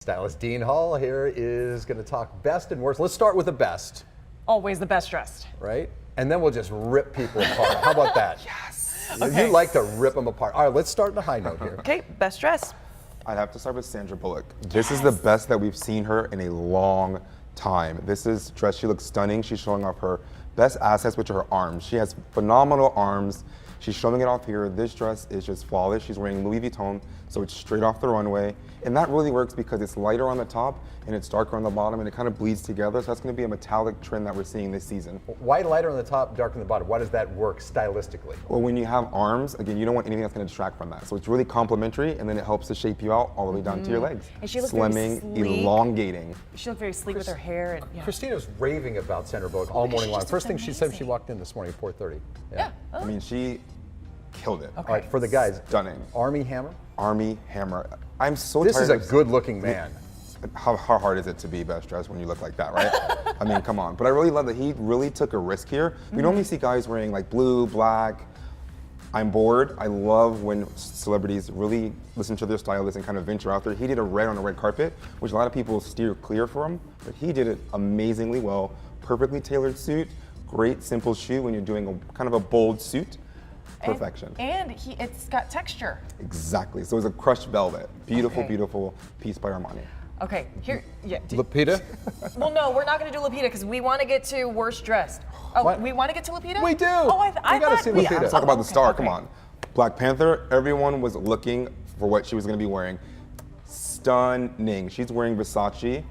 Stylist Dean Hall here is going to talk best and worst. Let's start with the best, Always the best dressed. right? And then we'll just rip people apart. How about that? Yes. Okay. You like to rip them apart. All right, let's start on a high note here. Okay, best dress. I'd have to start with Sandra Bullock. This is the best that we've seen her in a long time. This is dress, she looks stunning. She's showing off her best assets, which are her arms. She has phenomenal arms. She's showing it off here. This dress is just flawless. She's wearing Louis Vuitton, so it's straight off the runway. And that really works because it's lighter on the top and it's darker on the bottom, and it kind of bleeds together. So that's going to be a metallic trend that we're seeing this season. Why lighter on the top, darker on the bottom? Why does that work stylistically? Well, when you have arms, again, you don't want anything that's going to distract from that. So it's really complementary, and then it helps to shape you out all the way down to your legs. And she looked very Slimming, sleek. elongating. She looked very sleek with her hair. And, yeah. Christina's raving about Sandra Bullock all morning long. just First thing looks she said when she amazing. walked in this morning at 4:30. Yeah. I mean, she killed it. All right, for the guys, Stunning. Army Hammer. Army Hammer. I'm so This tired is a of- good-looking man. How hard is it to be best dressed when you look like that, right? I mean, come on. But I really love that he really took a risk here. We normally see guys wearing like blue, black. I'm bored. I love when celebrities really listen to their stylists and kind of venture out there. He did a red on a red carpet, which a lot of people steer clear from, but he did it amazingly well. Perfectly tailored suit, great simple shoe when you're doing a kind of a bold suit. Perfection. And it's got texture. Exactly. So it's a crushed velvet. Beautiful, Okay. beautiful piece by Armani. Okay, here. Yeah. Lupita? Well, no, we're not going to do Lupita because we want to get to worst dressed. Oh, What? we want to get to Lupita? We do. Oh, I We gotta thought see we. Lupita. Let's talk about the okay, star. okay. Come on. Black Panther, everyone was looking for what she was going to be wearing. Stunning. She's wearing Versace.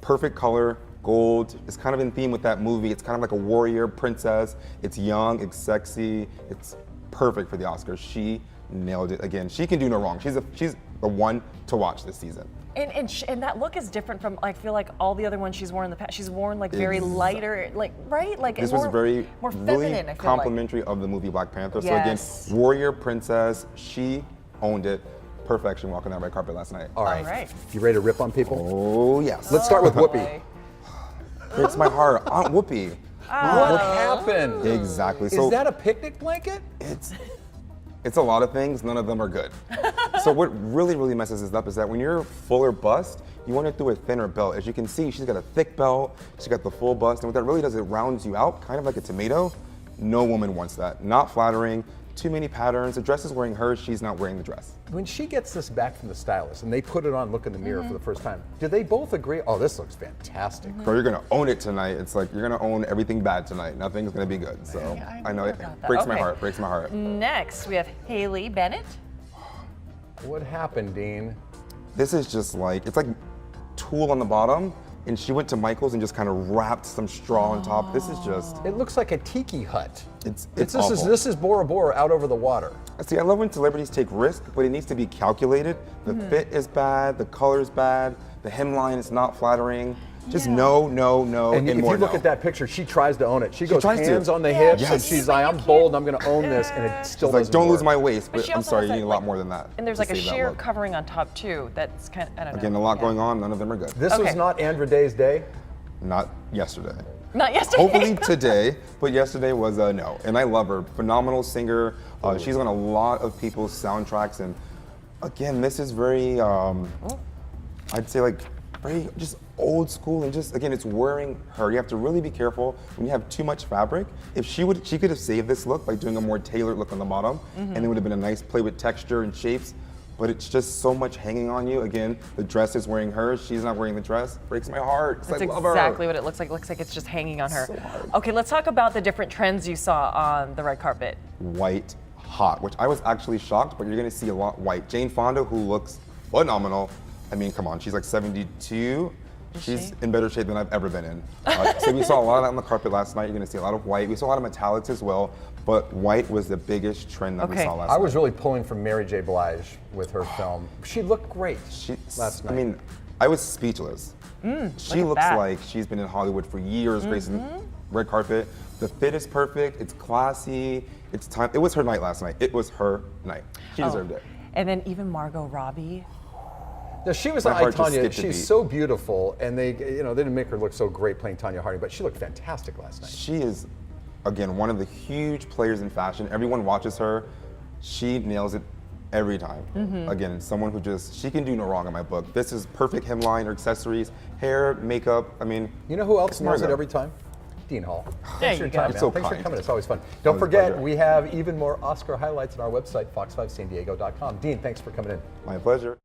Perfect color, gold. It's kind of in theme with that movie. It's kind of like a warrior princess. It's young, it's sexy. It's perfect for the Oscars. She nailed it again. She can do no wrong. She's the one to watch this season. And that look is different from, I feel like, all the other ones she's worn in the past. She's worn like very lighter, like, right? Like This more, was very, more feminine, really I feel like. complimentary of the movie Black Panther. Yes. So again, warrior princess, she owned it. Perfection walking that red carpet last night. All right. All right. You ready to rip on people? Oh, yes. Let's start with Whoopi. boy. Hurts my heart. Aunt Whoopi. What happened? Exactly. Is So that a picnic blanket? it's a lot of things. None of them are good. So what really, really messes this up is that when you're fuller bust, you want it through a thinner belt. As you can see, she's got a thick belt. She's got the full bust. And what that really does, it rounds you out, kind of like a tomato. No woman wants that. Not flattering. Too many patterns. The dress is wearing her. She's not wearing the dress. When she gets this back from the stylist and they put it on, look in the mirror for the first time, do they both agree, oh, this looks fantastic? Girl, you're gonna own it tonight. It's like you're gonna own everything bad tonight. Nothing's gonna be good. So I I know know it about that. breaks my Okay. heart. Breaks my heart. Next, we have Haley Bennett. What happened, Dean? This is just like it's like tulle on the bottom, and she went to Michael's and just kind of wrapped some straw on top. This is just It looks like a tiki hut. it's This awful. is Bora Bora out over the water. See, I love when celebrities take risks, but it needs to be calculated. The fit is bad, the color is bad, the hemline is not flattering. Just no, And if more you look no. at that picture, she tries to own it. She goes tries to. hands on the Yeah, hips Yes. and she's but like, you I'm can't- bold, I'm gonna own this, and it still It's like, doesn't don't lose work. my waist, but she I'm also sorry, has you that, need a lot like- more than that. And there's to like a save that sheer look. covering on top too. That's kind of, I don't know. Again, a lot Yeah. going on. None of them are good. This was Okay. not Andra Day's day. Not yesterday. Not yesterday. Hopefully today, but yesterday was a no. And I love her. Phenomenal singer. She's on a lot of people's soundtracks. And again, this is very, I'd say like very just old school and just, again, it's wearing her. You have to really be careful when you have too much fabric. If she could have saved this look by doing a more tailored look on the bottom, and it would have been a nice play with texture and shapes. But it's just so much hanging on you. Again, the dress is wearing her. She's not wearing the dress. Breaks my heart. 'Cause That's I love her. exactly what it looks like. It looks like it's just hanging on her. So hard. Okay, let's talk about the different trends you saw on the red carpet. White hot, which I was actually shocked, but you're gonna see a lot white. Jane Fonda, who looks phenomenal. I mean, come on, she's like 72. She's she? in better shape than I've ever been in. So we saw a lot of that on the carpet last night. You're gonna see a lot of white. We saw a lot of metallics as well, but white was the biggest trend that we Okay. saw last I night. was really pulling from Mary J. Blige with her film. She looked great last night. I mean, I was speechless. She look at looks that. like she's been in Hollywood for years, gracing red carpet. The fit is perfect. It's classy. It's time. It was her night last night. It was her night. She deserved it. And then even Margot Robbie. Now, she was My on heart just Tanya. skipped a She's beat. so beautiful, and they didn't make her look so great playing Tanya Harding, but she looked fantastic last night. She is, again, one of the huge players in fashion. Everyone watches her. She nails it every time. Again, someone who she can do no wrong in my book. This is perfect hemline or accessories, hair, makeup. I mean, You know who else nails it Margot. every time? Dean Hall. There Thanks for you your time, go. man. So Thanks for kind. coming. It's always fun. Don't Always a forget, pleasure. we have even more Oscar highlights on our website, fox5sandiego.com. Dean, thanks for coming in. my pleasure.